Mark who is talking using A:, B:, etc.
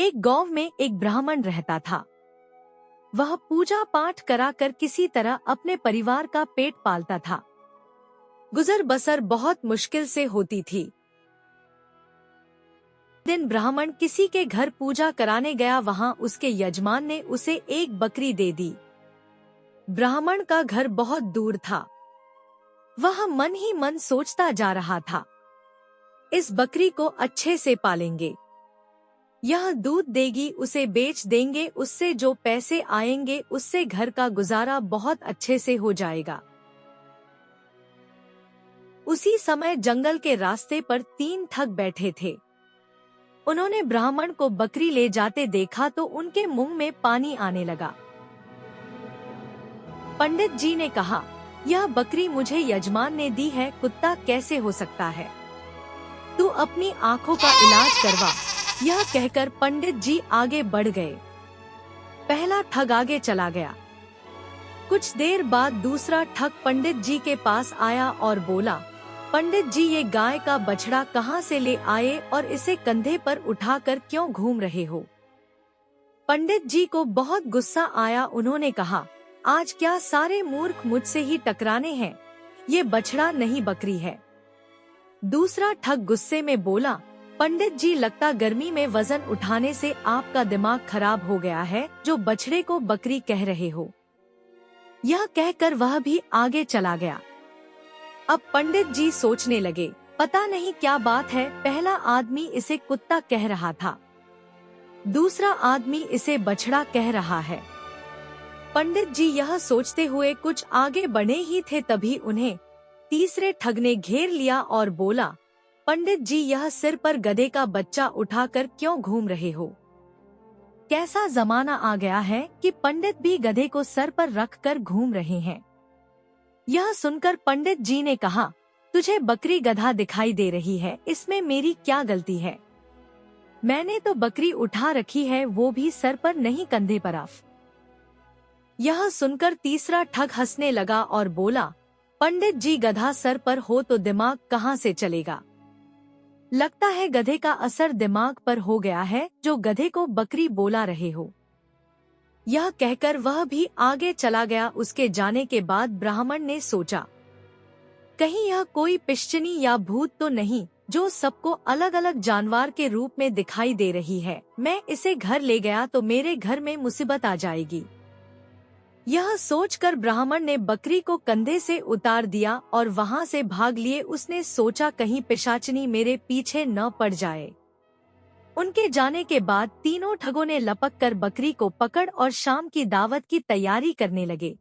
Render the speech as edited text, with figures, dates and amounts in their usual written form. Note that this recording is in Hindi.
A: एक गांव में एक ब्राह्मण रहता था। वह पूजा पाठ कराकर किसी तरह अपने परिवार का पेट पालता था। गुजर बसर बहुत मुश्किल से होती थी। दिन ब्राह्मण किसी के घर पूजा कराने गया। वहां उसके यजमान ने उसे एक बकरी दे दी। ब्राह्मण का घर बहुत दूर था। वह मन ही मन सोचता जा रहा था, इस बकरी को अच्छे से पालेंगे, यह दूध देगी, उसे बेच देंगे, उससे जो पैसे आएंगे उससे घर का गुजारा बहुत अच्छे से हो जाएगा। उसी समय जंगल के रास्ते पर 3 ठग बैठे थे। उन्होंने ब्राह्मण को बकरी ले जाते देखा तो उनके मुंह में पानी आने लगा। पंडित जी ने कहा, यह बकरी मुझे यजमान ने दी है, कुत्ता कैसे हो सकता है? तू अपनी आंखों का इलाज करवा। यह कहकर पंडित जी आगे बढ़ गए। पहला ठग आगे चला गया। कुछ देर बाद दूसरा ठग पंडित जी के पास आया और बोला, पंडित जी, ये गाय का बछड़ा कहाँ से ले आए और इसे कंधे पर उठाकर क्यों घूम रहे हो? पंडित जी को बहुत गुस्सा आया। उन्होंने कहा, आज क्या सारे मूर्ख मुझसे ही टकराने हैं? ये बछड़ा नहीं बकरी है। दूसरा ठग गुस्से में बोला, पंडित जी, लगता गर्मी में वजन उठाने से आपका दिमाग खराब हो गया है, जो बछड़े को बकरी कह रहे हो। यह कहकर वह भी आगे चला गया। अब पंडित जी सोचने लगे, पता नहीं क्या बात है, पहला आदमी इसे कुत्ता कह रहा था, दूसरा आदमी इसे बछड़ा कह रहा है। पंडित जी यह सोचते हुए कुछ आगे बढ़े ही थे, तभी उन्हें तीसरे ठग ने घेर लिया और बोला, पंडित जी, यह सिर पर गधे का बच्चा उठाकर क्यों घूम रहे हो? कैसा जमाना आ गया है कि पंडित भी गधे को सर पर रखकर घूम रहे हैं। यह सुनकर पंडित जी ने कहा, तुझे बकरी गधा दिखाई दे रही है, इसमें मेरी क्या गलती है? मैंने तो बकरी उठा रखी है, वो भी सर पर नहीं, कंधे पर। यह सुनकर तीसरा ठग हंसने लगा और बोला, पंडित जी, गधा सर पर हो तो दिमाग कहाँ से चलेगा? लगता है गधे का असर दिमाग पर हो गया है, जो गधे को बकरी बोला रहे हो। यह कहकर वह भी आगे चला गया। उसके जाने के बाद ब्राह्मण ने सोचा, कहीं यह कोई पिशाचिनी या भूत तो नहीं, जो सबको अलग अलग जानवर के रूप में दिखाई दे रही है। मैं इसे घर ले गया तो मेरे घर में मुसीबत आ जाएगी। यह सोचकर ब्राह्मण ने बकरी को कंधे से उतार दिया और वहां से भाग लिए। उसने सोचा, कहीं पिशाचिनी मेरे पीछे न पड़ जाए। उनके जाने के बाद तीनों ठगों ने लपक कर बकरी को पकड़ और शाम की दावत की तैयारी करने लगे।